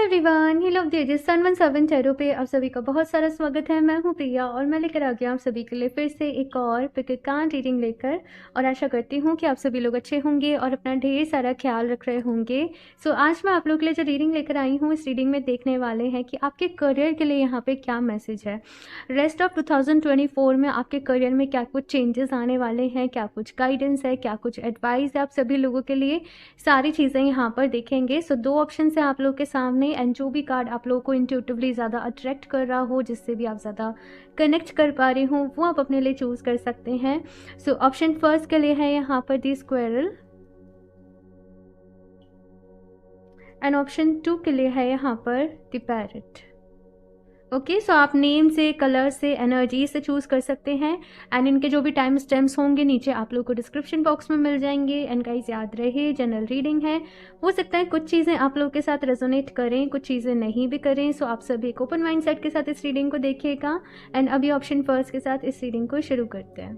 Everyone, ही love तेजस 717 tarot पे आप सभी का बहुत सारा स्वागत है। मैं हूं प्रिया और मैं लेकर आ गया आप सभी के लिए फिर से एक और पिक कान रीडिंग लेकर। और आशा करती हूं कि आप सभी लोग अच्छे होंगे और अपना ढेर सारा ख्याल रख रहे होंगे। सो आज मैं आप लोग के लिए जो रीडिंग लेकर आई हूँ, इस रीडिंग में देखने वाले हैं कि आपके करियर के लिए यहाँ पे क्या मैसेज है। रेस्ट ऑफ 2024 में आपके करियर में क्या कुछ चेंजेस आने वाले हैं, क्या कुछ गाइडेंस है, क्या कुछ एडवाइस है आप सभी लोगों के लिए, सारी चीज़ें यहाँ पर देखेंगे। सो दो ऑप्शन है आप लोग के सामने, एंड जो भी कार्ड आप लोगों को इंट्यूटिवली ज़्यादा अट्रैक्ट कर रहा हो, जिससे भी आप ज़्यादा कनेक्ट कर पा रहे हो, वो आप अपने लिए चूज़ कर सकते हैं। सो ऑप्शन फर्स्ट के लिए है यहाँ पर दी स्क्वेरल, एंड ऑप्शन 2 के लिए है यहाँ पर द पैरट। ओके, सो आप नेम से, कलर से, एनर्जी से चूज़ कर सकते हैं। एंड इनके जो भी टाइम स्टैम्प्स होंगे नीचे आप लोग को डिस्क्रिप्शन बॉक्स में मिल जाएंगे। एंड गाइस याद रहे, जनरल रीडिंग है, हो सकता है कुछ चीज़ें आप लोग के साथ रेजोनेट करें, कुछ चीज़ें नहीं भी करें। सो आप सभी एक ओपन माइंड सेट के साथ इस रीडिंग को देखिएगा। एंड अभी ऑप्शन फर्स्ट के साथ इस रीडिंग को शुरू करते हैं।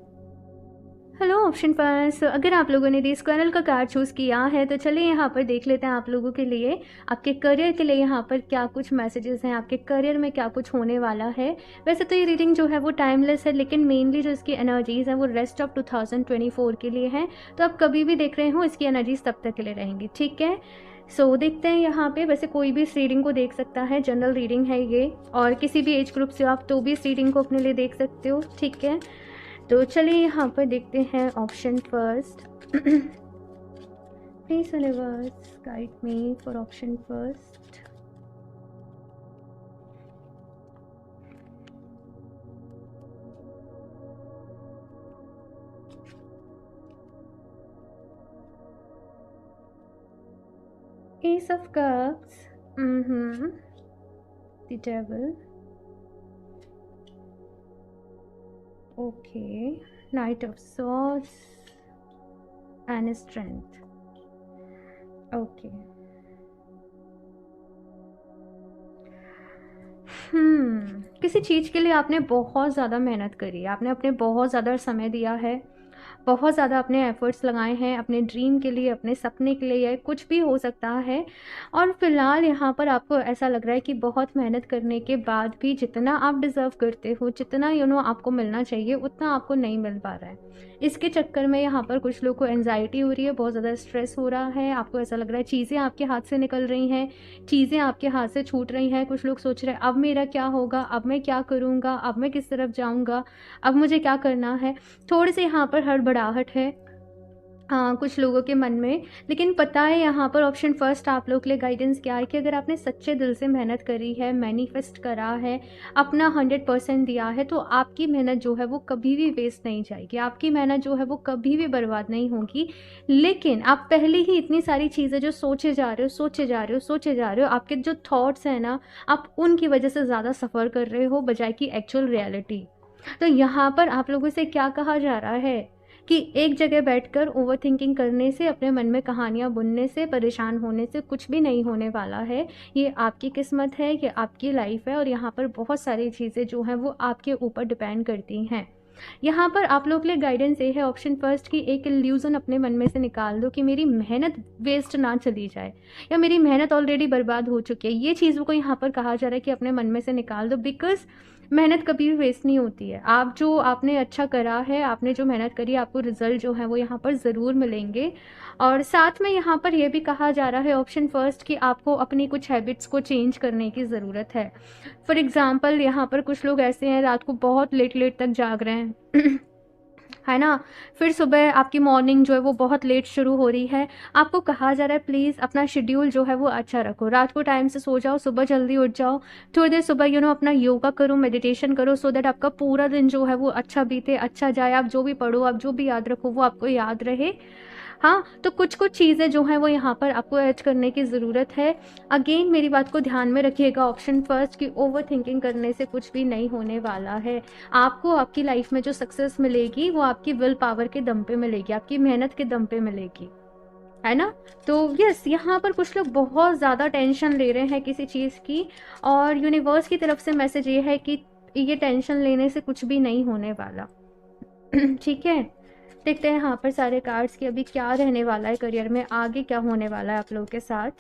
हेलो ऑप्शन फर्स्ट, अगर आप लोगों ने दी स्क्वेरल का कार्ड चूज़ किया है तो चलिए यहाँ पर देख लेते हैं आप लोगों के लिए, आपके करियर के लिए यहाँ पर क्या कुछ मैसेजेस हैं, आपके करियर में क्या कुछ होने वाला है। वैसे तो ये रीडिंग जो है वो टाइमलेस है, लेकिन मेनली जो इसकी एनर्जीज़ हैं वो रेस्ट ऑफ 2024 के लिए हैं। तो आप कभी भी देख रहे हो, इसकी एनर्जीज तब तक के लिए रहेंगी, ठीक है। सो देखते हैं यहाँ पे। वैसे कोई भी इस रीडिंग को देख सकता है, जनरल रीडिंग है ये, और किसी भी एज ग्रुप से आप तो भी इस रीडिंग को अपने लिए देख सकते हो, ठीक है। तो चलिए यहाँ पर देखते हैं option first. Please universe guide me for option first. S of cups, the devil, okay, Knight of Swords and Strength, okay। किसी चीज़ के लिए आपने बहुत ज़्यादा मेहनत करी है, आपने अपने बहुत ज़्यादा समय दिया है, बहुत ज़्यादा अपने एफर्ट्स लगाए हैं अपने ड्रीम के लिए, अपने सपने के लिए, कुछ भी हो सकता है। और फिलहाल यहाँ पर आपको ऐसा लग रहा है कि बहुत मेहनत करने के बाद भी जितना आप डिज़र्व करते हो, जितना आपको मिलना चाहिए, उतना आपको नहीं मिल पा रहा है। इसके चक्कर में यहाँ पर कुछ लोग को एंजाइटी हो रही है, बहुत ज़्यादा स्ट्रेस हो रहा है, आपको ऐसा लग रहा है चीज़ें आपके हाथ से निकल रही हैं, चीज़ें आपके हाथ से छूट रही हैं। कुछ लोग सोच रहे हैं अब मेरा क्या होगा, अब मैं क्या करूँगा, अब मैं किस तरफ जाऊँगा, अब मुझे क्या करना है। थोड़ी सी यहाँ पर हड़बड़ाहट है कुछ लोगों के मन में। लेकिन पता है यहाँ पर ऑप्शन फर्स्ट आप लोग के लिए गाइडेंस क्या है कि अगर आपने सच्चे दिल से मेहनत करी है, मैनिफेस्ट करा है, अपना 100% दिया है, तो आपकी मेहनत जो है वो कभी भी वेस्ट नहीं जाएगी, आपकी मेहनत जो है वो कभी भी बर्बाद नहीं होगी। लेकिन आप पहले ही इतनी सारी चीज़ें जो सोचे जा रहे हो, सोचे जा रहे हो, सोचे जा रहे हो, आपके जो थॉट्स हैं ना, आप उनकी वजह से ज़्यादा सफ़र कर रहे हो बजाय कि एक्चुअल रियलिटी। तो यहाँ पर आप लोगों से क्या कहा जा रहा है कि एक जगह बैठकर ओवर थिंकिंग करने से, अपने मन में कहानियाँ बुनने से, परेशान होने से कुछ भी नहीं होने वाला है। ये आपकी किस्मत है, ये आपकी लाइफ है, और यहाँ पर बहुत सारी चीज़ें जो हैं वो आपके ऊपर डिपेंड करती हैं। यहाँ पर आप लोग के लिए गाइडेंस ये है ऑप्शन फर्स्ट की, एक इल्यूज़न अपने मन में से निकाल दो कि मेरी मेहनत वेस्ट ना चली जाए, या मेरी मेहनत ऑलरेडी बर्बाद हो चुकी है। ये चीज़ों को यहाँ पर कहा जा रहा है कि अपने मन में से निकाल दो, बिकॉज मेहनत कभी भी वेस्ट नहीं होती है। आप जो आपने अच्छा करा है, आपने जो मेहनत करी, आपको रिजल्ट जो है वो यहाँ पर ज़रूर मिलेंगे। और साथ में यहाँ पर यह भी कहा जा रहा है ऑप्शन फर्स्ट कि आपको अपनी कुछ हैबिट्स को चेंज करने की ज़रूरत है। फॉर एग्ज़ाम्पल यहाँ पर कुछ लोग ऐसे हैं रात को बहुत लेट लेट तक जाग रहे हैं है ना, फिर सुबह आपकी मॉर्निंग जो है वो बहुत लेट शुरू हो रही है। आपको कहा जा रहा है प्लीज़ अपना शेड्यूल जो है वो अच्छा रखो, रात को टाइम से सो जाओ, सुबह जल्दी उठ जाओ, थोड़ी देर सुबह अपना योगा करो, मेडिटेशन करो, सो दैट आपका पूरा दिन जो है वो अच्छा बीते, अच्छा जाए। आप जो भी पढ़ो, आप जो भी याद रखो, वो आपको याद रहे। हाँ, तो कुछ कुछ चीज़ें जो हैं वो यहाँ पर आपको ऐड करने की ज़रूरत है। अगेन मेरी बात को ध्यान में रखिएगा ऑप्शन फर्स्ट की, ओवर थिंकिंग करने से कुछ भी नहीं होने वाला है। आपको आपकी लाइफ में जो सक्सेस मिलेगी वो आपकी विल पावर के दम पे मिलेगी, आपकी मेहनत के दम पे मिलेगी, है ना। तो यस, यहाँ पर कुछ लोग बहुत ज़्यादा टेंशन ले रहे हैं किसी चीज़ की, और यूनिवर्स की तरफ से मैसेज ये है कि ये टेंशन लेने से कुछ भी नहीं होने वाला। ठीक है, देखते हैं यहाँ पर सारे कार्ड्स की अभी क्या रहने वाला है, करियर में आगे क्या होने वाला है आप लोगों के साथ।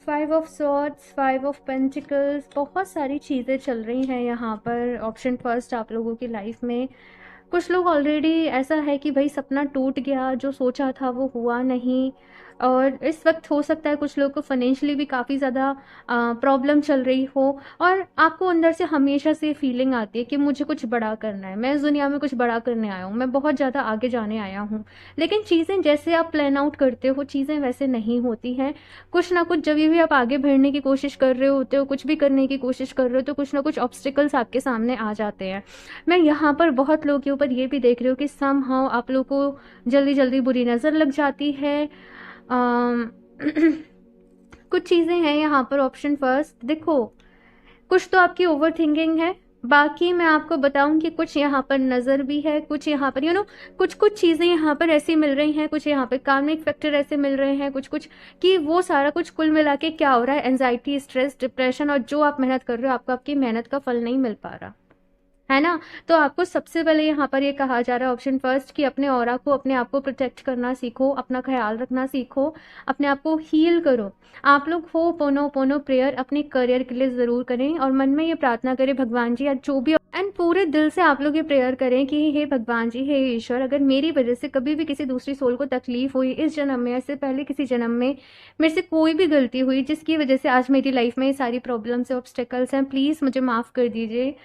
Five of swords, five of pentacles, बहुत सारी चीज़ें चल रही हैं यहाँ पर। ऑप्शन फर्स्ट आप लोगों की लाइफ में कुछ लोग ऑलरेडी ऐसा है कि भाई सपना टूट गया, जो सोचा था वो हुआ नहीं। और इस वक्त हो सकता है कुछ लोगों को फाइनेंशियली भी काफ़ी ज़्यादा प्रॉब्लम चल रही हो, और आपको अंदर से हमेशा से फीलिंग आती है कि मुझे कुछ बड़ा करना है, मैं इस दुनिया में कुछ बड़ा करने आया हूँ, मैं बहुत ज़्यादा आगे जाने आया हूँ। लेकिन चीज़ें जैसे आप प्लान आउट करते हो चीज़ें वैसे नहीं होती हैं। कुछ ना कुछ जब भी आप आगे बढ़ने की कोशिश कर रहे होते हो, कुछ भी करने की कोशिश कर रहे हो, तो कुछ ना कुछ ऑब्स्टिकल्स आपके सामने आ जाते हैं। मैं यहाँ पर बहुत लोगों के ऊपर ये भी देख रही हूँ कि समहाउ आप लोगों को जल्दी जल्दी बुरी नज़र लग जाती है। कुछ चीज़ें हैं यहाँ पर। ऑप्शन फर्स्ट देखो, कुछ तो आपकी ओवर थिंकिंग है, बाकी मैं आपको बताऊं कि कुछ यहाँ पर नज़र भी है, कुछ यहाँ पर कुछ कुछ चीज़ें यहाँ पर ऐसी मिल रही हैं, कुछ यहाँ पर कार्मिक फैक्टर ऐसे मिल रहे हैं, कुछ कुछ कि वो सारा कुछ कुल मिला के क्या हो रहा है, एंजाइटी, स्ट्रेस, डिप्रेशन, और जो आप मेहनत कर रहे हो आपको आपकी मेहनत का फल नहीं मिल पा रहा है ना। तो आपको सबसे पहले यहाँ पर ये कहा जा रहा है ऑप्शन फर्स्ट कि अपने ऑरा को, अपने आप को प्रोटेक्ट करना सीखो, अपना ख्याल रखना सीखो, अपने आप को हील करो। आप लोग हो पोनो पोनो प्रेयर अपने करियर के लिए ज़रूर करें, और मन में ये प्रार्थना करें भगवान जी, या जो भी, एंड पूरे दिल से आप लोग ये प्रेयर करें कि हे भगवान जी, हे ईश्वर, अगर मेरी वजह से कभी भी किसी दूसरी सोल को तकलीफ हुई इस जन्म में, इससे पहले किसी जन्म में मेरे से कोई भी गलती हुई जिसकी वजह से आज मेरी लाइफ में ये सारी प्रॉब्लम्स है, ऑब्स्टेकल्स हैं, प्लीज़ मुझे माफ़ कर दीजिए।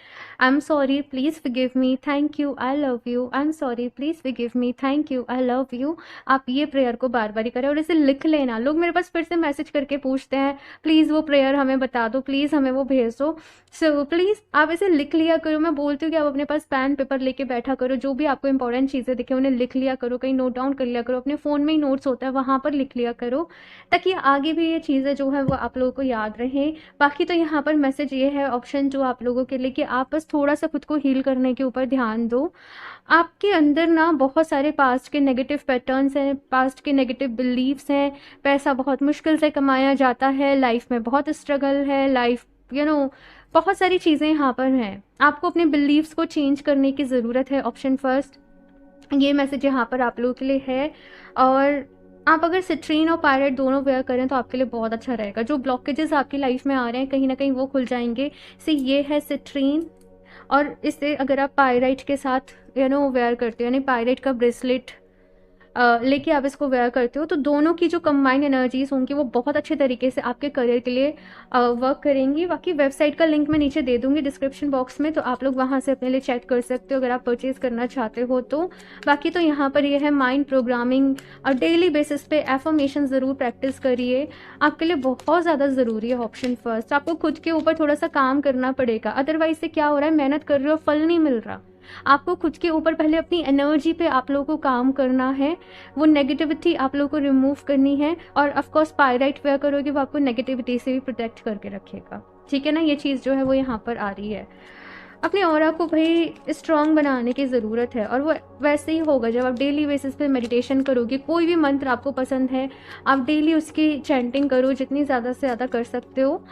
I am sorry, please forgive me, thank you, I love you, I am sorry, please forgive me, thank you, I love you. आप ये प्रेयर को बार बार ही करें और इसे लिख लेना। लोग मेरे पास फिर से मैसेज करके पूछते हैं प्लीज़ वो प्रेयर हमें बता दो, प्लीज़ हमें वो भेज दो। सो प्लीज़ आप इसे लिख लिया करो। मैं बोलती हूँ कि आप अपने पास पेन पेपर लेके बैठा करो, जो भी आपको इंपॉर्टेंट चीज़ें दिखे उन्हें लिख लिया करो, कहीं नोट डाउन कर लिया करो, अपने फ़ोन में ही नोट्स होता है वहाँ पर लिख लिया करो, ताकि आगे भी ये चीज़ें जो है वो आप लोगों को याद रहें। बाकी तो यहाँ पर मैसेज ये है ऑप्शन जो आप लोगों के लिए कि आप बस थोड़ा सा खुद को हील करने के ऊपर ध्यान दो। आपके अंदर ना बहुत सारे पास्ट के नेगेटिव पैटर्न्स हैं, पास्ट के नेगेटिव बिलीव्स हैं, पैसा बहुत मुश्किल से कमाया जाता है, लाइफ में बहुत स्ट्रगल है, लाइफ बहुत सारी चीज़ें यहाँ पर हैं। आपको अपने बिलीव्स को चेंज करने की ज़रूरत है। ऑप्शन फर्स्ट ये मैसेज यहाँ पर आप लोगों के लिए है। और आप अगर सिट्रीन और पायरेट दोनों वेयर करें तो आपके लिए बहुत अच्छा रहेगा। जो ब्लॉकेजेस आपकी लाइफ में आ रहे हैं कहीं ना कहीं वो खुल जाएंगे। ये है सिट्रीन, और इससे अगर आप पायराइट के साथ वेयर करते हो, यानी पायरेट का ब्रेसलेट लेके आप इसको वेयर करते हो, तो दोनों की जो कंबाइंड एनर्जीज होंगी वो बहुत अच्छे तरीके से आपके करियर के लिए वर्क करेंगी। बाकी वेबसाइट का लिंक मैं नीचे दे दूंगी डिस्क्रिप्शन बॉक्स में, तो आप लोग वहाँ से अपने लिए चेक कर सकते हो अगर आप परचेज करना चाहते हो तो। बाकी तो यहाँ पर ये है माइंड प्रोग्रामिंग, और डेली बेसिस पे एफर्मेशन ज़रूर प्रैक्टिस करिए, आपके लिए बहुत ज़्यादा ज़रूरी है। ऑप्शन फर्स्ट आपको खुद के ऊपर थोड़ा सा काम करना पड़ेगा, अदरवाइज से क्या हो रहा है, मेहनत कर रहे हो फल नहीं मिल रहा। आपको खुद के ऊपर पहले अपनी एनर्जी पे आप लोगों को काम करना है, वो नेगेटिविटी आप लोगों को रिमूव करनी है। और ऑफ कोर्स पायराइट वेयर करोगे वो आपको नेगेटिविटी से भी प्रोटेक्ट करके रखेगा, ठीक है ना। ये चीज़ जो है वो यहाँ पर आ रही है। अपने ऑरा को भाई स्ट्रॉन्ग बनाने की ज़रूरत है, और वो वैसे ही होगा जब आप डेली बेसिस पे मेडिटेशन करोगे। कोई भी मंत्र आपको पसंद है आप डेली उसकी चैंटिंग करो, जितनी ज़्यादा से ज़्यादा कर सकते हो।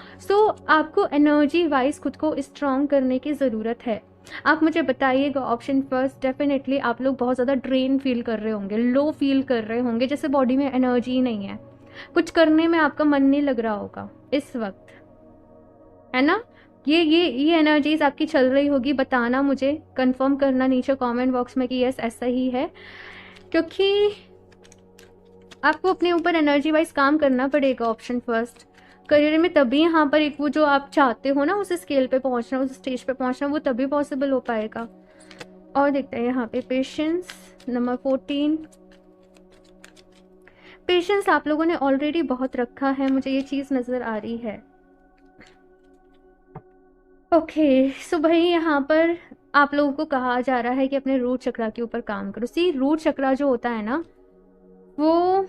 आपको एनर्जी वाइज खुद को स्ट्रॉन्ग करने की ज़रूरत है। आप मुझे बताइएगा ऑप्शन फर्स्ट, डेफिनेटली आप लोग बहुत ज़्यादा ड्रेन फील कर रहे होंगे, लो फील कर रहे होंगे, जैसे बॉडी में एनर्जी ही नहीं है, कुछ करने में आपका मन नहीं लग रहा होगा इस वक्त, है ना। ये एनर्जीज आपकी चल रही होगी। बताना मुझे, कंफर्म करना नीचे कमेंट बॉक्स में कि यस ऐसा ही है, क्योंकि आपको अपने ऊपर एनर्जी वाइज काम करना पड़ेगा। ऑप्शन फर्स्ट करियर में तभी यहाँ पर एक वो जो आप चाहते हो ना उस स्केल पे पहुँचना, उस स्टेज पे पहुँचना, वो तभी पॉसिबल हो पाएगा। और देखते हैं यहाँ पे पेशेंस नंबर 14। पेशेंस आप लोगों ने ऑलरेडी बहुत रखा है, मुझे ये चीज़ नज़र आ रही है। ओके सो भाई यहाँ पर आप लोगों को कहा जा रहा है कि अपने रूट चक्रा के ऊपर काम करो। रूट चक्रा जो होता है ना, वो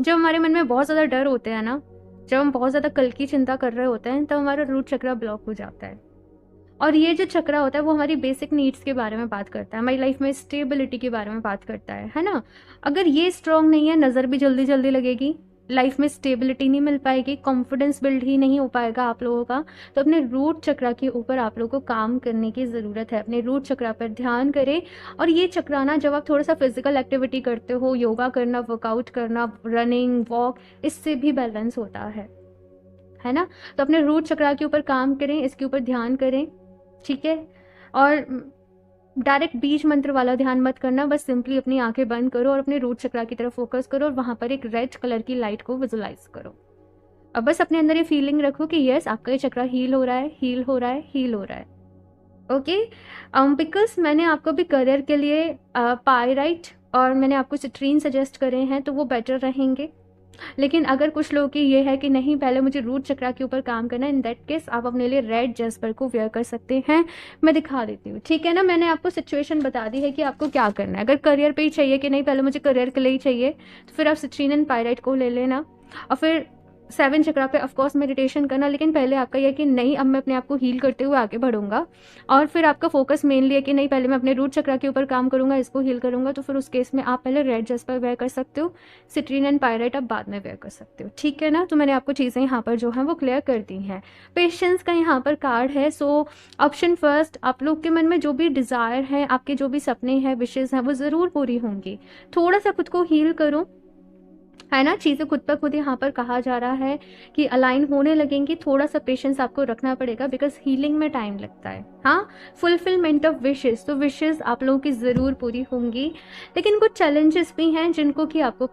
जब हमारे मन में बहुत ज़्यादा डर होते हैं ना, जब हम बहुत ज़्यादा कल की चिंता कर रहे होते हैं, तब हमारा रूट चक्रा ब्लॉक हो जाता है। और ये जो चक्रा होता है वो हमारी बेसिक नीड्स के बारे में बात करता है, हमारी लाइफ में स्टेबिलिटी के बारे में बात करता है ना। अगर ये स्ट्रॉन्ग नहीं है, नज़र भी जल्दी जल्दी लगेगी, लाइफ में स्टेबिलिटी नहीं मिल पाएगी, कॉन्फिडेंस बिल्ड ही नहीं हो पाएगा आप लोगों का। तो अपने रूट चक्रा के ऊपर आप लोगों को काम करने की ज़रूरत है, अपने रूट चक्रा पर ध्यान करें। और ये चक्रा ना, जब आप थोड़ा सा फिजिकल एक्टिविटी करते हो, योगा करना, वर्कआउट करना, रनिंग, वॉक, इससे भी बैलेंस होता है। है ना। तो अपने रूट चक्रा के ऊपर काम करें, इसके ऊपर ध्यान करें, ठीक है। और डायरेक्ट बीज मंत्र वाला ध्यान मत करना, बस सिंपली अपनी आंखें बंद करो और अपने रूट चक्रा की तरफ फोकस करो और वहां पर एक रेड कलर की लाइट को विजुलाइज करो। अब बस अपने अंदर ये फीलिंग रखो कि यस, आपका ये चक्रा हील हो रहा है, हील हो रहा है, हील हो रहा है। ओके, बिकॉज मैंने आपको भी करियर के लिए पायराइट और मैंने आपको सिट्रीन सजेस्ट करे हैं, तो वो बेटर रहेंगे। लेकिन अगर कुछ लोगों की ये है कि नहीं, पहले मुझे रूट चक्रा के ऊपर काम करना है, इन दैट केस आप अपने लिए रेड जैस्पर को वेयर कर सकते हैं। मैं दिखा देती हूँ, ठीक है ना। मैंने आपको सिचुएशन बता दी है कि आपको क्या करना है। अगर करियर पे ही चाहिए कि नहीं पहले मुझे करियर के लिए ही चाहिए, तो फिर आप सिट्रीन एंड पायराइट को ले लेना। और फिर 7 चक्रा पे ऑफकोर्स मेडिटेशन करना, लेकिन पहले आपका यह कि नहीं, अब मैं अपने आप को हील करते हुए आगे बढ़ूंगा। और फिर आपका फोकस मेनली है कि नहीं, पहले मैं अपने रूट चक्रा के ऊपर काम करूंगा, इसको हील करूंगा। तो फिर उस केस में आप पहले रेड जैस्पर वेयर कर सकते हो, सिट्रीन एंड पायराइट आप बाद में वेयर कर सकते हो, ठीक है ना। तो मैंने आपको चीज़ें यहाँ पर जो है वो क्लियर कर दी हैं। पेशेंस का यहाँ पर कार्ड है। सो ऑप्शन फर्स्ट, आप लोग के मन में जो भी डिज़ायर है, आपके जो भी सपने हैं, विशेज़ हैं, वो ज़रूर पूरी होंगी। थोड़ा सा खुद को हील करो, है ना। चीज़ें खुद पर खुद यहाँ पर कहा जा रहा है कि अलाइन होने लगेंगी। थोड़ा सा पेशेंस आपको रखना पड़ेगा, बिकॉज हीलिंग में टाइम लगता है। हाँ, फुलफिलमेंट ऑफ विशेस, तो विशेस आप लोगों की ज़रूर पूरी होंगी। लेकिन कुछ चैलेंजेस भी हैं जिनको कि आपको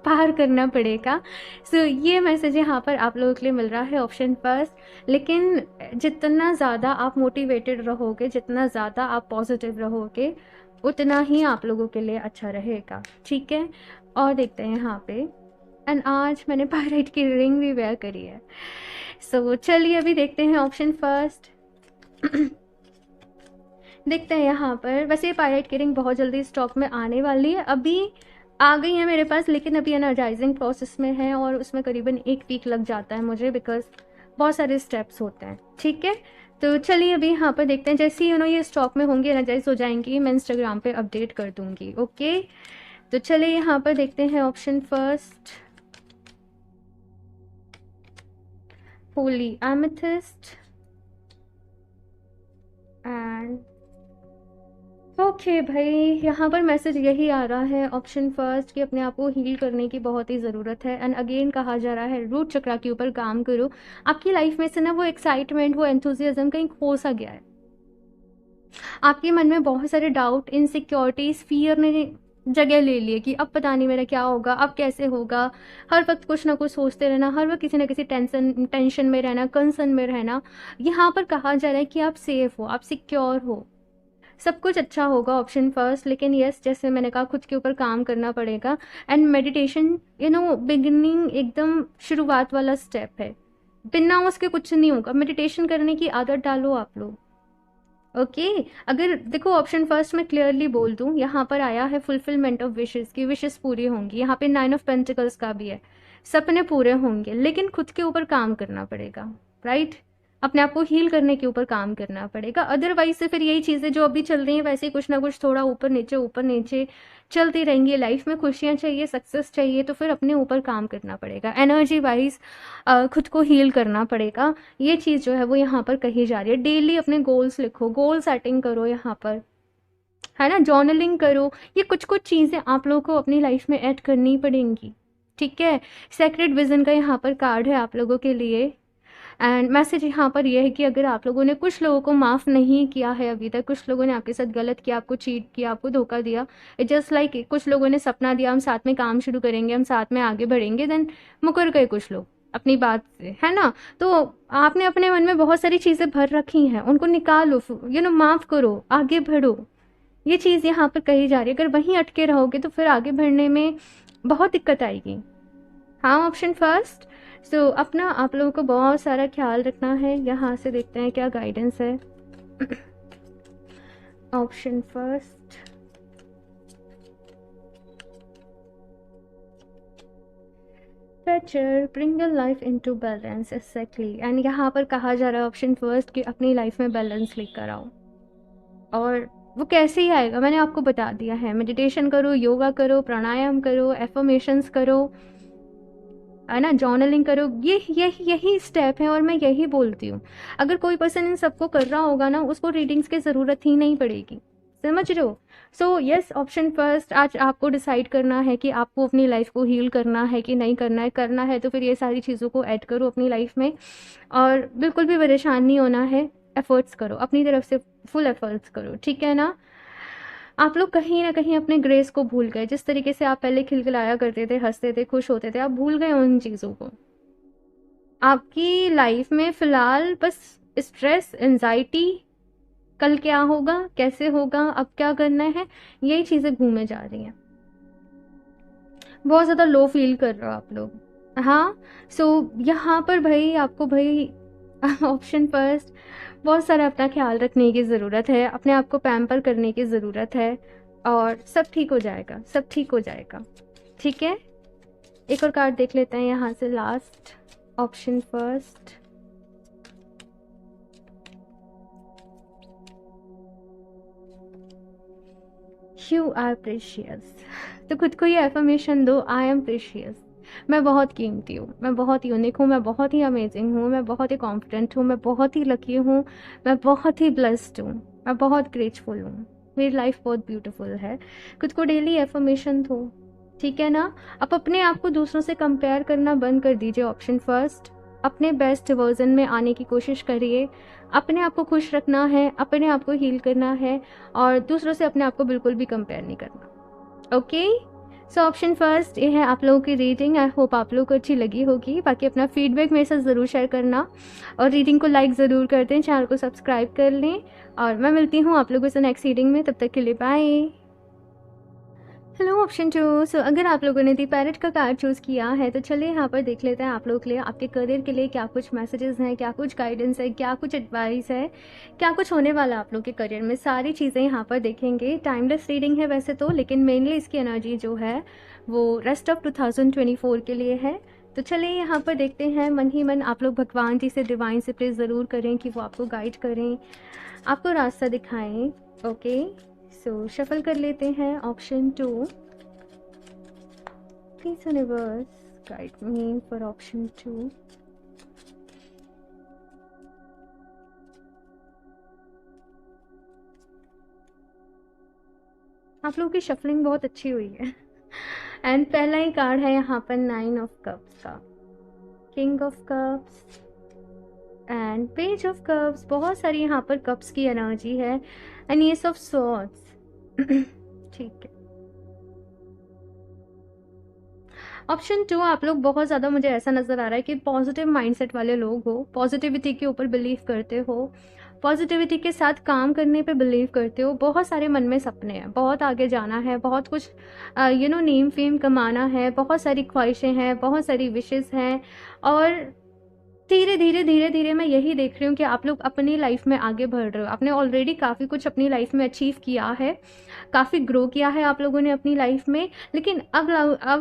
पार करना पड़ेगा। सो ये मैसेज यहाँ पर आप लोगों के लिए मिल रहा है, ऑप्शन फर्स्ट। लेकिन जितना ज़्यादा आप मोटिवेटेड रहोगे, जितना ज़्यादा आप पॉजिटिव रहोगे, उतना ही आप लोगों के लिए अच्छा रहेगा, ठीक है। और देखते हैं यहाँ पे, एंड आज मैंने पायराइट की रिंग भी वेयर करी है। सो चलिए अभी देखते हैं ऑप्शन फर्स्ट। देखते हैं यहाँ पर। वैसे ये पायराइट की रिंग बहुत जल्दी स्टॉक में आने वाली है, अभी आ गई है मेरे पास, लेकिन अभी एनर्जाइजिंग प्रोसेस में है और उसमें करीबन 1 वीक लग जाता है मुझे, बिकॉज बहुत सारे स्टेप्स होते हैं, ठीक है। तो चलिए अभी यहाँ पर देखते हैं। जैसे ही ये स्टॉक में होंगी, एनर्जाइज हो जाएंगी, मैं इंस्टाग्राम पे अपडेट कर दूंगी, ओके। तो चलिए यहाँ पर देखते हैं option first, Holi amethyst and okay भाई, यहाँ पर मैसेज यही आ रहा है ऑप्शन फर्स्ट कि अपने आप को हील करने की बहुत ही ज़रूरत है। एंड अगेन कहा जा रहा है रूट चक्रा के ऊपर काम करो। आपकी लाइफ में से ना वो एक्साइटमेंट, वो एंथुजियाज्म कहीं खो सा गया है। आपके मन में बहुत सारे डाउट, इनसिक्योरिटीज, फियर ने जगह ले लिए कि अब पता नहीं मेरा क्या होगा, अब कैसे होगा। हर वक्त कुछ ना कुछ सोचते रहना, हर वक्त किसी ना किसी टेंशन में रहना, कंसर्न में रहना। यहाँ पर कहा जा रहा है कि आप सेफ हो, आप सिक्योर हो, सब कुछ अच्छा होगा, ऑप्शन फर्स्ट। लेकिन यस, जैसे मैंने कहा, खुद के ऊपर काम करना पड़ेगा। एंड मेडिटेशन बिगिनिंग, एकदम शुरुआत वाला स्टेप है, बिना उसके कुछ नहीं होगा। मेडिटेशन करने की आदत डालो आप लोग, ओके। अगर देखो ऑप्शन फर्स्ट में क्लियरली बोल दूं, यहाँ पर आया है फुलफिलमेंट ऑफ विशेस की, विशेस पूरी होंगी। यहाँ पे 9 ऑफ पेंटिकल्स का भी है, सपने पूरे होंगे, लेकिन खुद के ऊपर काम करना पड़ेगा, राइट। अपने आप को हील करने के ऊपर काम करना पड़ेगा। अदरवाइज से फिर यही चीज़ें जो अभी चल रही हैं वैसे ही कुछ ना कुछ थोड़ा ऊपर नीचे चलती रहेंगी। लाइफ में खुशियाँ चाहिए, सक्सेस चाहिए, तो फिर अपने ऊपर काम करना पड़ेगा। एनर्जी वाइज खुद को हील करना पड़ेगा। ये चीज़ जो है वो यहाँ पर कही जा रही है। डेली अपने गोल्स लिखो, गोल सेटिंग करो यहाँ पर, है ना, जर्नलिंग करो। ये कुछ कुछ चीज़ें आप लोगों को अपनी लाइफ में ऐड करनी पड़ेंगी, ठीक है। सेक्रेट विजन का यहाँ पर कार्ड है आप लोगों के लिए। एंड मैसेज यहाँ पर यह है कि अगर आप लोगों ने, कुछ लोगों को माफ़ नहीं किया है अभी तक, कुछ लोगों ने आपके साथ गलत किया, आपको चीट किया, आपको धोखा दिया, जस्ट लाइक कुछ लोगों ने सपना दिया हम साथ में काम शुरू करेंगे, हम साथ में आगे बढ़ेंगे, देन मुकर गए कुछ लोग अपनी बात से, है ना। तो आपने अपने मन में बहुत सारी चीज़ें भर रखी हैं, उनको निकालो, माफ़ करो, आगे बढ़ो। ये चीज़ यहाँ पर कही जा रही है। अगर वहीं अटके रहोगे तो फिर आगे बढ़ने में बहुत दिक्कत आएगी। हाँ, ऑप्शन फर्स्ट। सो अपना आप लोगों को बहुत सारा ख्याल रखना है। यहाँ से देखते हैं क्या गाइडेंस है। Option first, Fechner, bring your life into balance, exactly. And यहाँ पर कहा जा रहा है ऑप्शन फर्स्ट कि अपनी लाइफ में बैलेंस लेकर आओ। और वो कैसे ही आएगा, मैंने आपको बता दिया है। मेडिटेशन करो, योगा करो, प्राणायाम करो, एफर्मेशंस करो, है ना, जर्नलिंग करो। यही स्टेप है और मैं यही बोलती हूँ। अगर कोई पर्सन इन सबको कर रहा होगा ना, उसको रीडिंग्स की ज़रूरत ही नहीं पड़ेगी। समझ रहे हो? सो यस, ऑप्शन फर्स्ट, आज आपको डिसाइड करना है कि आपको अपनी लाइफ को हील करना है कि नहीं करना है। करना है तो फिर ये सारी चीज़ों को ऐड करो अपनी लाइफ में, और बिल्कुल भी परेशान नहीं होना है। एफर्ट्स करो अपनी तरफ से, फुल एफर्ट्स करो, ठीक है ना? आप लोग कहीं ना कहीं अपने ग्रेस को भूल गए। जिस तरीके से आप पहले खिलखिलाया करते थे, हंसते थे, खुश होते थे, आप भूल गए उन चीज़ों को। आपकी लाइफ में फ़िलहाल बस स्ट्रेस, एंजाइटी, कल क्या होगा, कैसे होगा, अब क्या करना है, यही चीज़ें घूमे जा रही हैं। बहुत ज़्यादा लो फील कर रहे हो आप लोग। हाँ, सो यहाँ पर भाई आपको भाई ऑप्शन फर्स्ट, बहुत सारा अपना ख्याल रखने की ज़रूरत है, अपने आप को पैम्पर करने की ज़रूरत है, और सब ठीक हो जाएगा, सब ठीक हो जाएगा, ठीक है? एक और कार्ड देख लेते हैं यहाँ से, last option first. You are precious. तो खुद को ये एफर्मेशन दो, आई एम प्रेशियस। मैं बहुत कीमती हूँ, मैं बहुत यूनिक हूँ, मैं बहुत ही अमेजिंग हूँ, मैं बहुत ही कॉन्फिडेंट हूँ, मैं बहुत ही लकी हूँ, मैं बहुत ही ब्लेस्ड हूँ, मैं बहुत ग्रेटफुल हूँ, मेरी लाइफ बहुत ब्यूटीफुल है। खुद को डेली एफर्मेशन दो, ठीक है ना? आप अपने आप को दूसरों से कंपेयर करना बंद कर दीजिए, ऑप्शन फर्स्ट। अपने बेस्ट वर्जन में आने की कोशिश करिए। अपने आप को खुश रखना है, अपने आप को हील करना है, और दूसरों से अपने आप को बिल्कुल भी कंपेयर नहीं करना। ओके, सो ऑप्शन फर्स्ट ये है आप लोगों की रीडिंग। आई होप आप लोगों को अच्छी लगी होगी। बाकी अपना फीडबैक मेरे साथ ज़रूर शेयर करना, और रीडिंग को लाइक ज़रूर कर दें, चैनल को सब्सक्राइब कर लें, और मैं मिलती हूँ आप लोगों से नेक्स्ट रीडिंग में। तब तक के लिए बाय। Hello option 2। सो अगर आप लोगों ने दी पैरेट का कार्ड चूज़ किया है तो चलिए यहाँ पर देख लेते हैं आप लोगों के लिए, आपके करियर के लिए क्या कुछ मैसेजेस हैं, क्या कुछ गाइडेंस है, क्या कुछ एडवाइस है, क्या कुछ होने वाला है आप लोग के करियर में। सारी चीज़ें यहाँ पर देखेंगे। टाइमलेस रीडिंग है वैसे तो, लेकिन मेनली इसकी एनर्जी जो है वो रेस्ट ऑफ 2024 के लिए है। तो चलिए यहाँ पर देखते हैं। मन ही मन आप लोग भगवान जी से, डिवाइन से प्रेज ज़रूर करें कि वो आपको गाइड करें, आपको रास्ता दिखाएं। ओके, सो शफल कर लेते हैं। Option 2, please universe guide me for option 2। आप लोगों की शफलिंग बहुत अच्छी हुई है। एंड पहला ही कार्ड है यहाँ पर 9 ऑफ कप्स का, king of cups and page of cups. बहुत सारी यहाँ पर कप्स की एनर्जी है, एंड एस ऑफ स्वॉर्ड्स। ठीक है, ऑप्शन 2 आप लोग बहुत ज़्यादा, मुझे ऐसा नज़र आ रहा है कि पॉजिटिव माइंडसेट वाले लोग हो, पॉजिटिविटी के ऊपर बिलीव करते हो, पॉजिटिविटी के साथ काम करने पे बिलीव करते हो। बहुत सारे मन में सपने हैं, बहुत आगे जाना है, बहुत कुछ नेम फेम कमाना है, बहुत सारी ख्वाहिशें हैं, बहुत सारी विशेज़ हैं, और धीरे धीरे धीरे धीरे मैं यही देख रही हूँ कि आप लोग अपनी लाइफ में आगे बढ़ रहे हो। आपने ऑलरेडी काफ़ी कुछ अपनी लाइफ में अचीव किया है, काफ़ी ग्रो किया है आप लोगों ने अपनी लाइफ में, लेकिन अब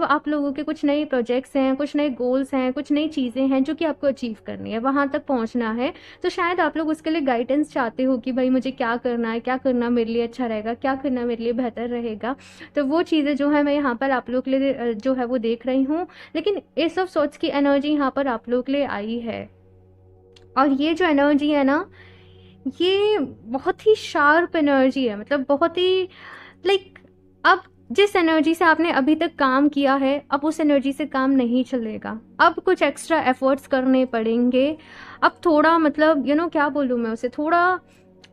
आप लोगों के कुछ नए प्रोजेक्ट्स हैं, कुछ नए गोल्स हैं, कुछ नई चीज़ें हैं जो कि आपको अचीव करनी है, वहाँ तक पहुँचना है। तो शायद आप लोग उसके लिए गाइडेंस चाहते हो कि भाई मुझे क्या करना है, क्या करना मेरे लिए अच्छा रहेगा, क्या करना मेरे लिए बेहतर रहेगा। तो वो चीज़ें जो है मैं यहाँ पर आप लोग के लिए जो है वो देख रही हूँ। लेकिन एस ऑफ सोर्ड्स की एनर्जी यहाँ पर आप लोग के लिए आई है, और ये जो एनर्जी है ना, ये बहुत ही शार्प एनर्जी है, मतलब बहुत ही लाइक, अब जिस एनर्जी से आपने अभी तक काम किया है, अब उस एनर्जी से काम नहीं चलेगा। अब कुछ एक्स्ट्रा एफर्ट्स करने पड़ेंगे। अब थोड़ा मतलब क्या बोलूँ मैं उसे, थोड़ा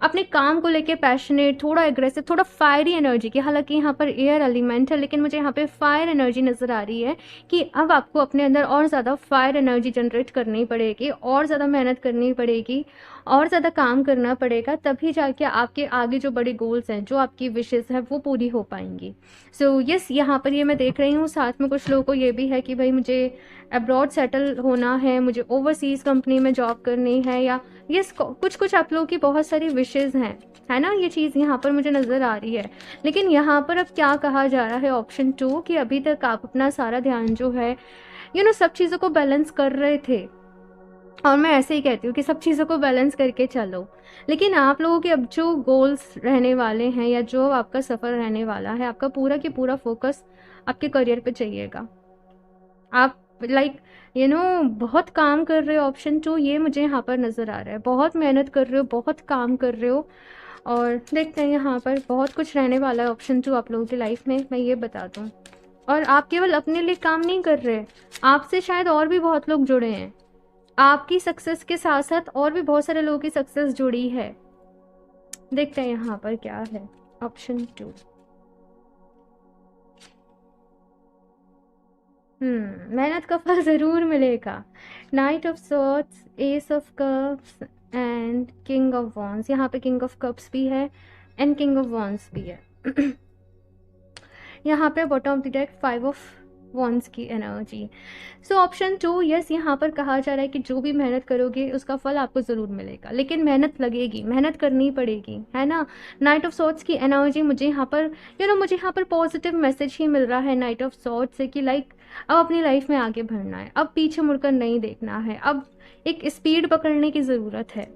अपने काम को लेके पैशनेट, थोड़ा एग्रेसिव, थोड़ा फायरी एनर्जी की। हालांकि यहाँ पर एयर एलिमेंट है, लेकिन मुझे यहाँ पे फायर एनर्जी नज़र आ रही है कि अब आपको अपने अंदर और ज़्यादा फायर एनर्जी जनरेट करनी पड़ेगी, और ज़्यादा मेहनत करनी पड़ेगी, और ज़्यादा काम करना पड़ेगा, तभी जाके आपके आगे जो बड़े गोल्स हैं, जो आपकी विशेज़ हैं, वो पूरी हो पाएंगी। सो यस, यहाँ पर ये मैं देख रही हूँ। साथ में कुछ लोगों को ये भी है कि भाई मुझे अब्रॉड सेटल होना है, मुझे ओवरसीज़ कंपनी में जॉब करनी है, या यस कुछ कुछ आप लोगों की बहुत सारी विशेज़ हैं, है ना? ये चीज़ यहाँ पर मुझे नज़र आ रही है। लेकिन यहाँ पर अब क्या कहा जा रहा है ऑप्शन 2 कि अभी तक आप अपना सारा ध्यान जो है सब चीज़ों को बैलेंस कर रहे थे, और मैं ऐसे ही कहती हूँ कि सब चीज़ों को बैलेंस करके चलो। लेकिन आप लोगों के अब जो गोल्स रहने वाले हैं, या जो आपका सफ़र रहने वाला है, आपका पूरा की पूरा फोकस आपके करियर पे चाहिएगा। आप लाइक बहुत काम कर रहे हो, ऑप्शन 2 ये मुझे यहाँ पर नज़र आ रहा है। बहुत मेहनत कर रहे हो, बहुत काम कर रहे हो, और देखते हैं यहाँ पर बहुत कुछ रहने वाला है ऑप्शन 2 आप लोगों की लाइफ में, मैं ये बता दूँ। और आप केवल अपने लिए काम नहीं कर रहे, आपसे शायद और भी बहुत लोग जुड़े हैं। आपकी सक्सेस के साथ साथ और भी बहुत सारे लोगों की सक्सेस जुड़ी है। देखते हैं यहाँ पर क्या है ऑप्शन 2। मेहनत का फल ज़रूर मिलेगा। Night of swords, S of cups and king of wands. यहाँ पे किंग ऑफ कप्स भी है एंड किंग ऑफ वॉन्ड्स भी है। यहाँ पे bottom of the deck 5 of wands की एनर्जी। सो ऑप्शन 2 यस, यहाँ पर कहा जा रहा है कि जो भी मेहनत करोगे उसका फल आपको ज़रूर मिलेगा, लेकिन मेहनत लगेगी, मेहनत करनी पड़ेगी, है ना। नाइट ऑफ सॉर्ड्स की एनर्जी मुझे यहाँ पर मुझे यहाँ पर पॉजिटिव मैसेज ही मिल रहा है नाइट ऑफ सॉर्ड्स से कि लाइक अब अपनी लाइफ में आगे बढ़ना है, अब पीछे मुड़कर नहीं देखना है, अब एक स्पीड पकड़ने की ज़रूरत है।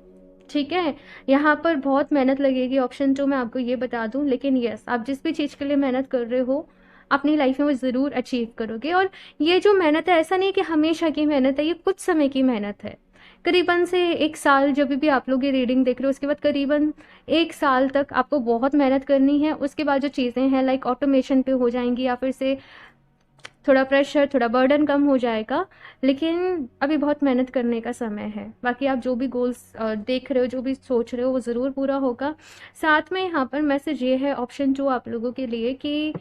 ठीक है, यहाँ पर बहुत मेहनत लगेगी ऑप्शन 2 मैं आपको ये बता दूँ, लेकिन यस आप जिस भी चीज़ के लिए मेहनत कर रहे हो अपनी लाइफ में वो ज़रूर अचीव करोगे। और ये जो मेहनत है ऐसा नहीं कि हमेशा की मेहनत है, ये कुछ समय की मेहनत है। करीबन से 1 साल, जब भी आप लोग ये रीडिंग देख रहे हो उसके बाद करीबन 1 साल तक आपको बहुत मेहनत करनी है। उसके बाद जो चीज़ें हैं लाइक ऑटोमेशन पे हो जाएंगी या फिर से थोड़ा प्रेशर, थोड़ा बर्डन कम हो जाएगा, लेकिन अभी बहुत मेहनत करने का समय है। बाकी आप जो भी गोल्स देख रहे हो, जो भी सोच रहे हो वो ज़रूर पूरा होगा। साथ में यहाँ पर मैसेज ये है ऑप्शन 2 आप लोगों के लिए कि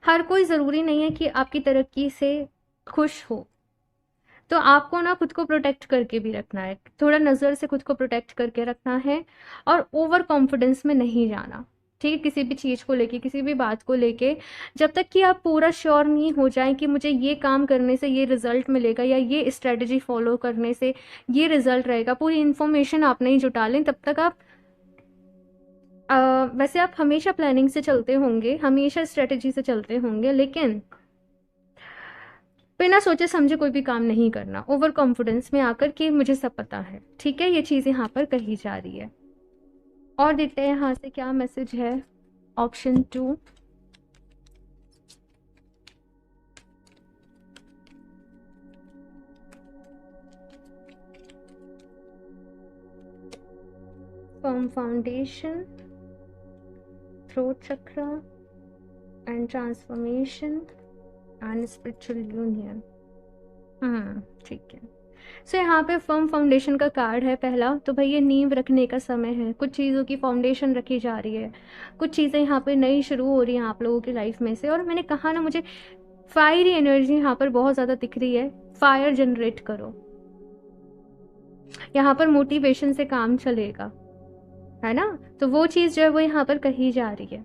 हर कोई ज़रूरी नहीं है कि आपकी तरक्की से खुश हो, तो आपको ना खुद को प्रोटेक्ट करके भी रखना है, थोड़ा नज़र से खुद को प्रोटेक्ट करके रखना है और ओवर कॉन्फिडेंस में नहीं जाना। ठीक है, किसी भी चीज़ को लेके, किसी भी बात को लेके जब तक कि आप पूरा श्योर नहीं हो जाए कि मुझे ये काम करने से ये रिजल्ट मिलेगा या ये स्ट्रेटजी फॉलो करने से ये रिजल्ट रहेगा, पूरी इन्फॉर्मेशन आप नहीं जुटा लें तब तक आप वैसे आप हमेशा प्लानिंग से चलते होंगे, हमेशा स्ट्रेटजी से चलते होंगे, लेकिन बिना सोचे समझे कोई भी काम नहीं करना, ओवर कॉन्फिडेंस में आकर कि मुझे सब पता है। ठीक है, ये चीज़ यहाँ पर कही जा रही है। और देखते हैं यहाँ से क्या मैसेज है ऑप्शन 2। फर्म फाउंडेशन, थ्रोट चक्र and transformation and spiritual union. ठीक है। सो यहाँ पे फर्म फाउंडेशन का कार्ड है पहला, तो भाई ये नींव रखने का समय है, कुछ चीज़ों की फाउंडेशन रखी जा रही है, कुछ चीज़ें यहाँ पे नई शुरू हो रही हैं आप लोगों की लाइफ में से। और मैंने कहा ना, मुझे फायरी एनर्जी यहाँ पर बहुत ज़्यादा दिख रही है। फायर जनरेट करो, यहाँ पर मोटिवेशन से काम चलेगा, है ना। तो वो चीज़ जो है वो यहाँ पर कही जा रही है।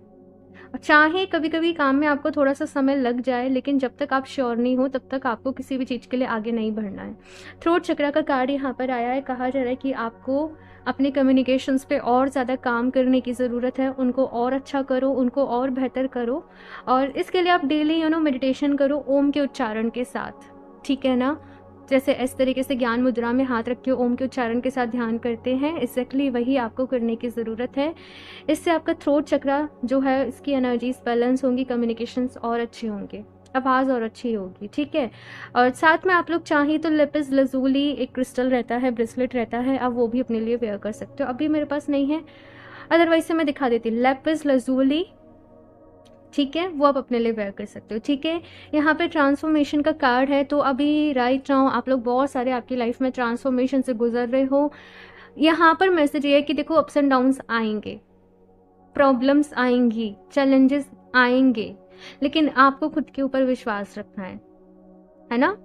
चाहे कभी कभी काम में आपको थोड़ा सा समय लग जाए, लेकिन जब तक आप श्योर नहीं हो तब तक आपको किसी भी चीज़ के लिए आगे नहीं बढ़ना है। थ्रोट चक्र का कार्ड यहाँ पर आया है, कहा जा रहा है कि आपको अपने कम्युनिकेशंस पे और ज़्यादा काम करने की ज़रूरत है, उनको और अच्छा करो, उनको और बेहतर करो। और इसके लिए आप डेली मेडिटेशन करो ओम के उच्चारण के साथ, ठीक है ना। जैसे इस तरीके से ज्ञान मुद्रा में हाथ रख के ओम के उच्चारण के साथ ध्यान करते हैं, एग्जैक्टली वही आपको करने की ज़रूरत है। इससे आपका थ्रोट चक्र जो है इसकी एनर्जीज बैलेंस होंगी, कम्युनिकेशंस और अच्छे होंगे, आवाज़ और अच्छी होगी। ठीक है, और साथ में आप लोग चाहें तो लेपिस लजूली एक क्रिस्टल रहता है, ब्रेसलेट रहता है, आप वो भी अपने लिए वेयर कर सकते हो। अभी मेरे पास नहीं है, अदरवाइज से मैं दिखा देती। लेपिस लजूली, ठीक है, वो आप अपने लिए वेयर कर सकते हो। ठीक है, यहाँ पे ट्रांसफॉर्मेशन का कार्ड है, तो अभी राइट नाउ आप लोग बहुत सारे आपकी लाइफ में ट्रांसफॉर्मेशन से गुजर रहे हो। यहाँ पर मैसेज ये है कि देखो अप्स एंड डाउन्स आएंगे, प्रॉब्लम्स आएंगी, चैलेंजेस आएंगे, लेकिन आपको खुद के ऊपर विश्वास रखना है ना।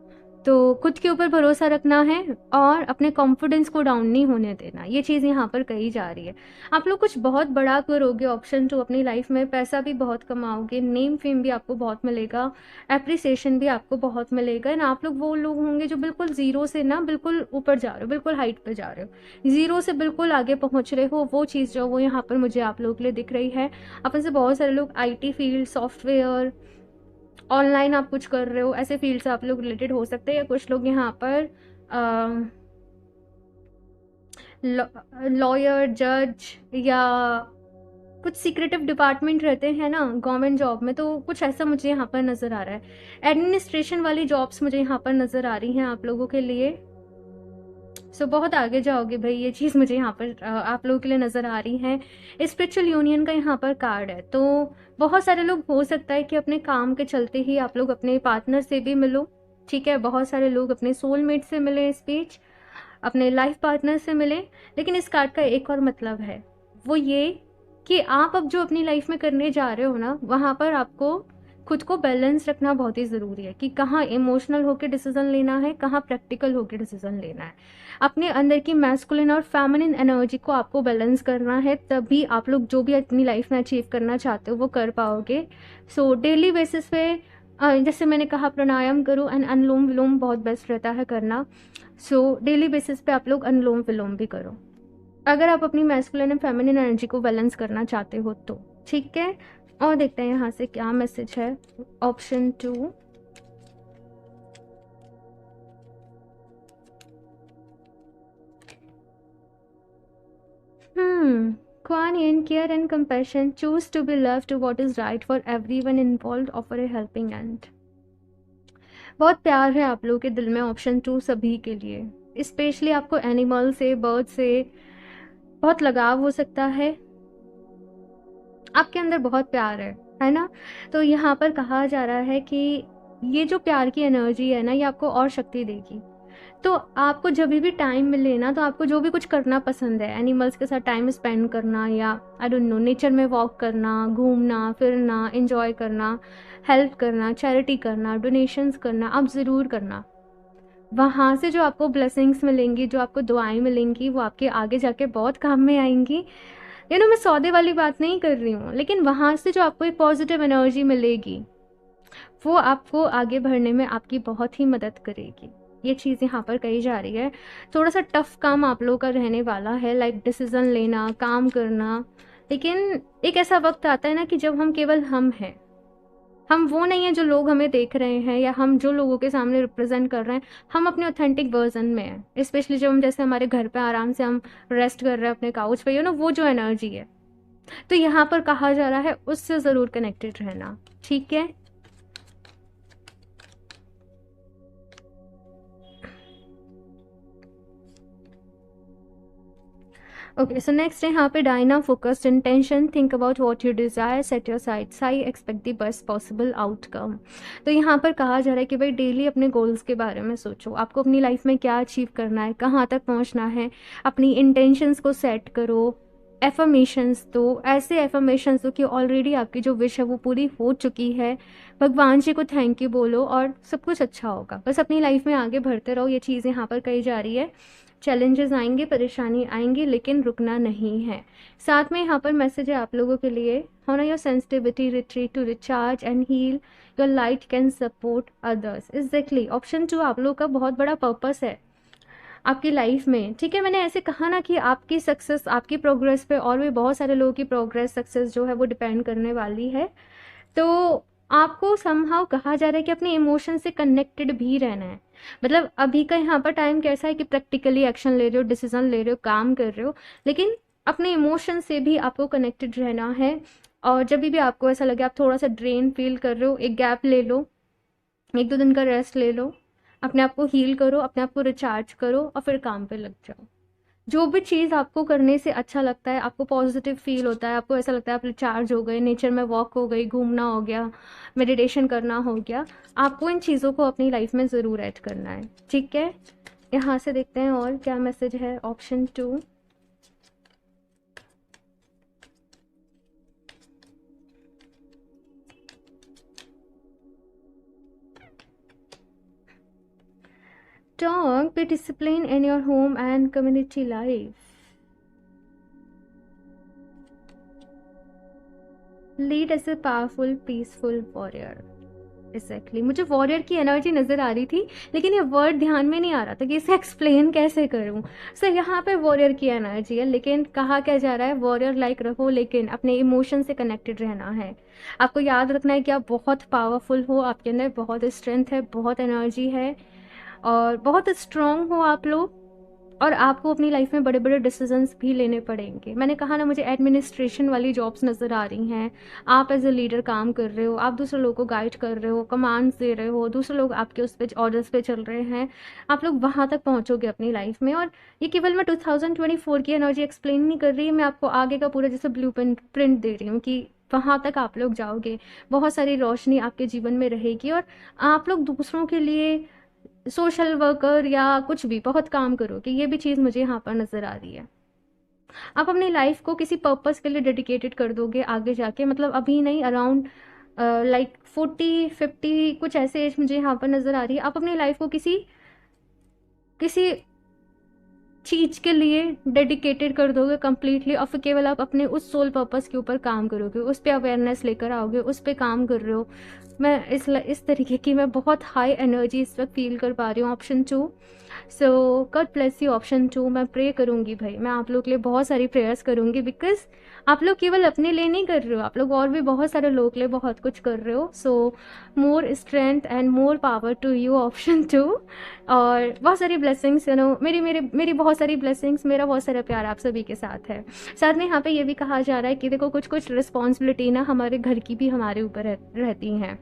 तो खुद के ऊपर भरोसा रखना है और अपने कॉन्फिडेंस को डाउन नहीं होने देना, ये चीज़ यहाँ पर कही जा रही है। आप लोग कुछ बहुत बड़ा करोगे ऑप्शन 2 अपनी लाइफ में, पैसा भी बहुत कमाओगे, नेम फेम भी आपको बहुत मिलेगा, एप्रिसिएशन भी आपको बहुत मिलेगा ना। आप लोग वो लोग होंगे जो बिल्कुल ज़ीरो से ना बिल्कुल ऊपर जा रहे हो, बिल्कुल हाइट पे जा रहे हो, ज़ीरो से बिल्कुल आगे पहुँच रहे हो। वो चीज़ जो वो यहाँ पर मुझे आप लोगों के लिए दिख रही है। अपन से बहुत सारे लोग IT फील्ड, सॉफ्टवेयर, ऑनलाइन आप कुछ कर रहे हो, ऐसे फील्ड से आप लोग रिलेटेड हो सकते हैं। या कुछ लोग यहाँ पर लॉयर, जज या कुछ सीक्रेटिव डिपार्टमेंट रहते हैं ना गवर्नमेंट जॉब में, तो कुछ ऐसा मुझे यहाँ पर नज़र आ रहा है। एडमिनिस्ट्रेशन वाली जॉब्स मुझे यहाँ पर नज़र आ रही हैं आप लोगों के लिए। सो बहुत आगे जाओगे भाई, ये चीज़ मुझे यहाँ पर आप लोगों के लिए नज़र आ रही है। स्पिरिचुअल यूनियन का यहाँ पर कार्ड है, तो बहुत सारे लोग हो सकता है कि अपने काम के चलते ही आप लोग अपने पार्टनर से भी मिलो, ठीक है। बहुत सारे लोग अपने सोलमेट से मिले इस बीच, अपने लाइफ पार्टनर से मिले। लेकिन इस कार्ड का एक और मतलब है, वो ये कि आप अब जो अपनी लाइफ में करने जा रहे हो ना, वहाँ पर आपको खुद को बैलेंस रखना बहुत ही ज़रूरी है कि कहाँ इमोशनल होकर डिसीजन लेना है, कहाँ प्रैक्टिकल होकर डिसीजन लेना है। अपने अंदर की मैस्कुलिन और फेमिनिन एनर्जी को आपको बैलेंस करना है, तभी आप लोग जो भी अपनी लाइफ में अचीव करना चाहते हो वो कर पाओगे। सो डेली बेसिस पे जैसे मैंने कहा, प्राणायाम करो एंड अनुलोम विलोम बहुत बेस्ट रहता है करना। सो डेली बेसिस पे आप लोग अनुलोम विलोम भी करो, अगर आप अपनी मैस्कुलिन एंड फेमिनिन एनर्जी को बैलेंस करना चाहते हो तो, ठीक है। और देखते हैं यहाँ से क्या मैसेज है। Option 2, Kuan Yin, care and compassion, choose to be loved, to what is right for everyone involved, offer a helping hand। बहुत प्यार है आप लोगों के दिल में ऑप्शन 2 सभी के लिए। स्पेशली आपको एनिमल से, बर्ड से बहुत लगाव हो सकता है, आपके अंदर बहुत प्यार है ना। तो यहाँ पर कहा जा रहा है कि ये जो प्यार की एनर्जी है ना, ये आपको और शक्ति देगी। तो आपको जब भी टाइम मिले ना, तो आपको जो भी कुछ करना पसंद है, एनिमल्स के साथ टाइम स्पेंड करना, या आई डोंट नो नेचर में वॉक करना, घूमना फिरना, एंजॉय करना, हेल्प करना, चैरिटी करना, डोनेशंस करना, आप ज़रूर करना। वहाँ से जो आपको ब्लेसिंग्स मिलेंगी, जो आपको दुआएं मिलेंगी, वो आपके आगे जाके बहुत काम में आएंगी। मैं सौदे वाली बात नहीं कर रही हूँ, लेकिन वहाँ से जो आपको एक पॉजिटिव एनर्जी मिलेगी, वो आपको आगे बढ़ने में आपकी बहुत ही मदद करेगी। ये चीज़ यहाँ पर कही जा रही है। थोड़ा सा टफ काम आप लोगों का रहने वाला है, लाइक डिसीजन लेना, काम करना। लेकिन एक ऐसा वक्त आता है ना कि जब हम केवल हम हैं, हम वो नहीं है जो लोग हमें देख रहे हैं, या हम जो लोगों के सामने रिप्रेजेंट कर रहे हैं। हम अपने ऑथेंटिक वर्जन में हैं, स्पेशली जब हम जैसे हमारे घर पे आराम से हम रेस्ट कर रहे हैं अपने काउच पे, वो जो एनर्जी है। तो यहाँ पर कहा जा रहा है उससे ज़रूर कनेक्टेड रहना, ठीक है। ओके, सो नेक्स्ट है यहाँ पे Diana, focused intention, think about what you desire, set your sites high, expect the best possible outcome. तो यहाँ पर कहा जा रहा है कि भाई डेली अपने गोल्स के बारे में सोचो, आपको अपनी लाइफ में क्या अचीव करना है, कहाँ तक पहुँचना है, अपनी इंटेंशंस को सेट करो, एफर्मेशंस दो, ऐसे एफर्मेशंस दो कि ऑलरेडी आपकी जो विश है वो पूरी हो चुकी है। भगवान जी को थैंक यू बोलो और सब कुछ अच्छा होगा। बस अपनी लाइफ में आगे बढ़ते रहो, ये चीज़ यहाँ पर कही जा रही है। चैलेंजेस आएंगे, परेशानी आएंगी, लेकिन रुकना नहीं है। साथ में यहाँ पर मैसेज है आप लोगों के लिए, होना your sensitivity, retreat to recharge and heal, your light can support others. Exactly option 2 आप लोगों का बहुत बड़ा पर्पस है आपकी लाइफ में, ठीक है। मैंने ऐसे कहा ना कि आपकी सक्सेस, आपकी प्रोग्रेस पे और भी बहुत सारे लोगों की प्रोग्रेस, सक्सेस जो है वो डिपेंड करने वाली है। तो आपको समहाउ कहा जा रहा है कि अपने इमोशन से कनेक्टेड भी रहना है। मतलब अभी का यहाँ पर टाइम कैसा है कि प्रैक्टिकली एक्शन ले रहे हो, डिसीजन ले रहे हो, काम कर रहे हो, लेकिन अपने इमोशन से भी आपको कनेक्टेड रहना है। और जब भी आपको ऐसा लगे आप थोड़ा सा ड्रेन फील कर रहे हो, एक गैप ले लो, 1-2 दिन का रेस्ट ले लो, अपने आप को हील करो, अपने आप को रिचार्ज करो और फिर काम पे लग जाओ। जो भी चीज़ आपको करने से अच्छा लगता है, आपको पॉजिटिव फील होता है, आपको ऐसा लगता है आप रिचार्ज हो गए, नेचर में वॉक हो गई, घूमना हो गया, मेडिटेशन करना हो गया, आपको इन चीज़ों को अपनी लाइफ में ज़रूर ऐड करना है, ठीक है। यहाँ से देखते हैं और क्या मैसेज है। Option 2, Dog, be disciplined in your home and community life. Lead as a powerful, peaceful warrior. Exactly. मुझे वॉरियर की एनर्जी नज़र आ रही थी, लेकिन ये वर्ड ध्यान में नहीं आ रहा था कि इसे एक्सप्लेन कैसे करूँ। सो यहाँ पे वॉरियर की एनर्जी है, लेकिन कहा क्या जा रहा है, वॉरियर लाइक रहो, लेकिन अपने इमोशन से कनेक्टेड रहना है। आपको याद रखना है कि आप बहुत पावरफुल हो, आपके अंदर बहुत स्ट्रेंथ है, बहुत एनर्जी है और बहुत स्ट्रॉन्ग हो आप लोग। और आपको अपनी लाइफ में बड़े बड़े डिसीजंस भी लेने पड़ेंगे। मैंने कहा ना, मुझे एडमिनिस्ट्रेशन वाली जॉब्स नज़र आ रही हैं। आप एज ए लीडर काम कर रहे हो, आप दूसरे लोगों को गाइड कर रहे हो, कमांड्स दे रहे हो, दूसरे लोग आपके उस पे ऑर्डर्स पे चल रहे हैं। आप लोग वहाँ तक पहुँचोगे अपनी लाइफ में। और ये केवल मैं 2024 की एनर्जी एक्सप्लेन नहीं कर रही, मैं आपको आगे का पूरा जैसे ब्लू प्रिंट दे रही हूँ कि वहाँ तक आप लोग जाओगे, बहुत सारी रोशनी आपके जीवन में रहेगी और आप लोग दूसरों के लिए सोशल वर्कर या कुछ भी बहुत काम करोगे। ये भी चीज़ मुझे यहाँ पर नज़र आ रही है। आप अपनी लाइफ को किसी पर्पस के लिए डेडिकेटेड कर दोगे आगे जाके, मतलब अभी नहीं, अराउंड लाइक 40-50 कुछ ऐसे एज मुझे यहाँ पर नज़र आ रही है। आप अपनी लाइफ को किसी किसी चीज़ के लिए डेडिकेटेड कर दोगे कम्प्लीटली, और फिर केवल आप अपने उस सोल पर्पस के ऊपर काम करोगे, उस पर अवेयरनेस लेकर आओगे, उस पर काम कर रहे हो। मैं इस तरीके की मैं बहुत हाई एनर्जी इस वक्त फील कर पा रही हूँ। Option 2, so God bless you option 2। मैं प्रे करूँगी भाई, मैं आप लोग के लिए बहुत सारी प्रेयर्स करूँगी, बिकॉज आप लोग केवल अपने लिए नहीं कर रहे हो, आप लोग और भी बहुत सारे लोग के लिए बहुत कुछ कर रहे हो। So more strength and more power to you option 2। और बहुत सारी ब्लेसिंग्स, यू नो, मेरी बहुत सारी ब्लेसिंग्स, मेरा बहुत सारा प्यार आप सभी के साथ है। साथ में यहाँ पे ये भी कहा जा रहा है कि देखो कुछ कुछ रिस्पॉन्सिबिलिटी ना हमारे घर की भी हमारे ऊपर रहती हैं।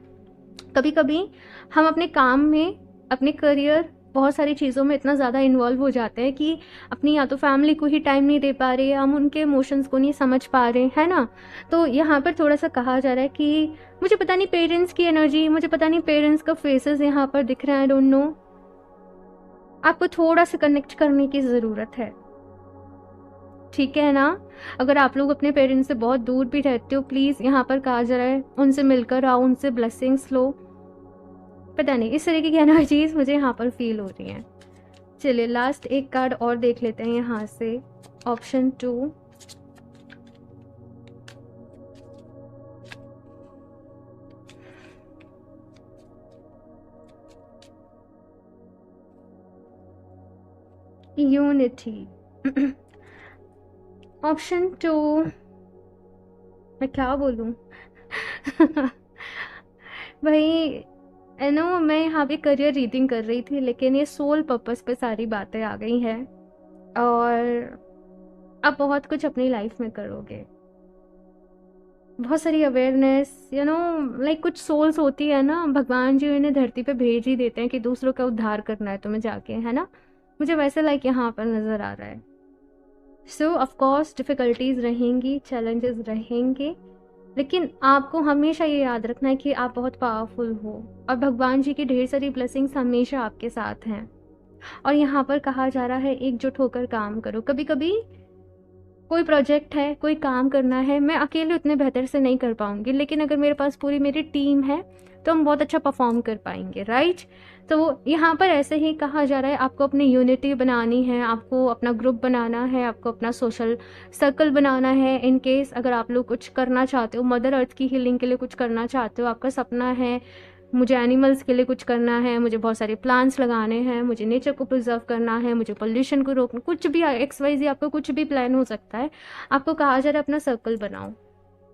कभी कभी हम अपने काम में, अपने करियर, बहुत सारी चीज़ों में इतना ज़्यादा इन्वॉल्व हो जाते हैं कि अपनी या तो फैमिली को ही टाइम नहीं दे पा रहे, हम उनके इमोशंस को नहीं समझ पा रहे, है ना। तो यहाँ पर थोड़ा सा कहा जा रहा है कि मुझे पता नहीं पेरेंट्स की एनर्जी, मुझे पता नहीं पेरेंट्स का फेसेस यहाँ पर दिख रहे हैं, आई डोंट नो। आपको थोड़ा सा कनेक्ट करने की ज़रूरत है, ठीक है ना। अगर आप लोग अपने पेरेंट्स से बहुत दूर भी रहते हो, प्लीज़ यहाँ पर कहा जा रहा है उनसे मिलकर आओ, उनसे ब्लेसिंग्स लो। पता नहीं, इस तरीके की एनर्जीज मुझे यहाँ पर फील हो रही हैं। चलिए लास्ट एक कार्ड और देख लेते हैं यहाँ से, ऑप्शन 2। Unity option 2। मैं क्या बोलूँ भाई, नो, मैं यहाँ पे करियर रीडिंग कर रही थी, लेकिन ये सोल पर्पस पे सारी बातें आ गई हैं और आप बहुत कुछ अपनी लाइफ में करोगे। बहुत सारी अवेयरनेस, यू नो, लाइक कुछ सोल्स होती है ना, भगवान जी उन्हें धरती पे भेज ही देते हैं कि दूसरों का उद्धार करना है तुम्हें जाके, है ना। मुझे वैसे लाइक यहाँ पर नज़र आ रहा है। सो ऑफकोर्स डिफ़िकल्टीज़ रहेंगी, चैलेंजेस रहेंगे, लेकिन आपको हमेशा ये याद रखना है कि आप बहुत पावरफुल हो और भगवान जी की ढेर सारी ब्लेसिंग्स हमेशा आपके साथ हैं। और यहाँ पर कहा जा रहा है एकजुट होकर काम करो। कभी कभी कोई प्रोजेक्ट है, कोई काम करना है, मैं अकेले उतने बेहतर से नहीं कर पाऊंगी, लेकिन अगर मेरे पास पूरी मेरी टीम है तो हम बहुत अच्छा परफॉर्म कर पाएंगे, राइट। तो यहाँ पर ऐसे ही कहा जा रहा है आपको अपनी यूनिटी बनानी है, आपको अपना ग्रुप बनाना है, आपको अपना सोशल सर्कल बनाना है। इन केस अगर आप लोग कुछ करना चाहते हो, मदर अर्थ की हीलिंग के लिए कुछ करना चाहते हो, आपका सपना है मुझे एनिमल्स के लिए कुछ करना है, मुझे बहुत सारे प्लांट्स लगाने हैं, मुझे नेचर को प्रिजर्व करना है, मुझे पोल्यूशन को रोकना, कुछ भी XYZ आपका कुछ भी प्लान हो सकता है। आपको कहा जा रहा है अपना सर्कल बनाओ,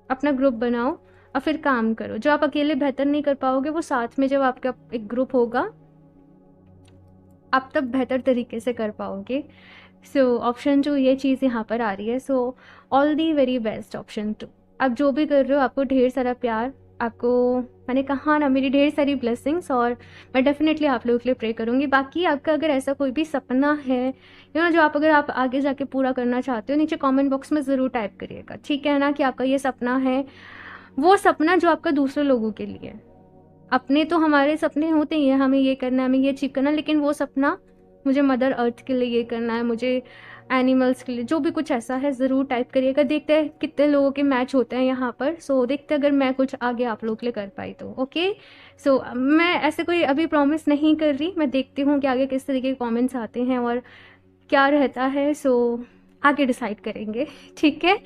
अपना ग्रुप बनाओ और फिर काम करो। जो आप अकेले बेहतर नहीं कर पाओगे, वो साथ में जब आपका एक ग्रुप होगा आप तब बेहतर तरीके से कर पाओगे। सो ऑप्शन 2 ये चीज़ यहाँ पर आ रही है। So all the very best option 2। आप जो भी कर रहे हो, आपको ढेर सारा प्यार, आपको मैंने कहा ना मेरी ढेर सारी ब्लेसिंग्स, और मैं डेफिनेटली आप लोगों के लिए प्रे करूँगी। बाकी आपका अगर ऐसा कोई भी सपना है यू नो जो अगर आप आगे जाके पूरा करना चाहते हो, नीचे कमेंट बॉक्स में ज़रूर टाइप करिएगा, ठीक है ना, कि आपका ये सपना है, वो सपना जो आपका दूसरे लोगों के लिए। अपने तो हमारे सपने होते ही हैं, हमें ये करना है, हमें ये अचीव करना है, लेकिन वो सपना मुझे मदर अर्थ के लिए ये करना है, मुझे एनिमल्स के लिए, जो भी कुछ ऐसा है ज़रूर टाइप करिएगा। देखते हैं कितने लोगों के मैच होते हैं यहाँ पर। सो देखते अगर मैं कुछ आगे आप लोग के लिए कर पाई तो ओके। सो मैं ऐसे कोई अभी प्रॉमिस नहीं कर रही, मैं देखती हूँ कि आगे किस तरीके के कमेंट्स आते हैं और क्या रहता है। सो आगे डिसाइड करेंगे, ठीक है।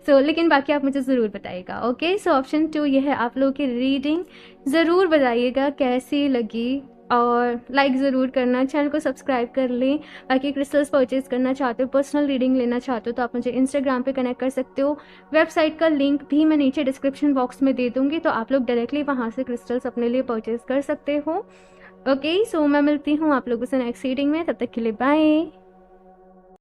सो लेकिन बाकी आप मुझे ज़रूर बताइएगा, ओके। सो ऑप्शन 2 ये है, आप लोगों की रीडिंग ज़रूर बताइएगा कैसी लगी और लाइक ज़रूर करना, चैनल को सब्सक्राइब कर लें। बाकी क्रिस्टल्स परचेज करना चाहते हो, पर्सनल रीडिंग लेना चाहते हो तो आप मुझे इंस्टाग्राम पे कनेक्ट कर सकते हो। वेबसाइट का लिंक भी मैं नीचे डिस्क्रिप्शन बॉक्स में दे दूँगी, तो आप लोग डायरेक्टली वहाँ से क्रिस्टल्स अपने लिए परचेज कर सकते हो, ओके। सो मैं मिलती हूँ आप लोगों से नेक्स्ट रीडिंग में, तब तक के लिए बाय।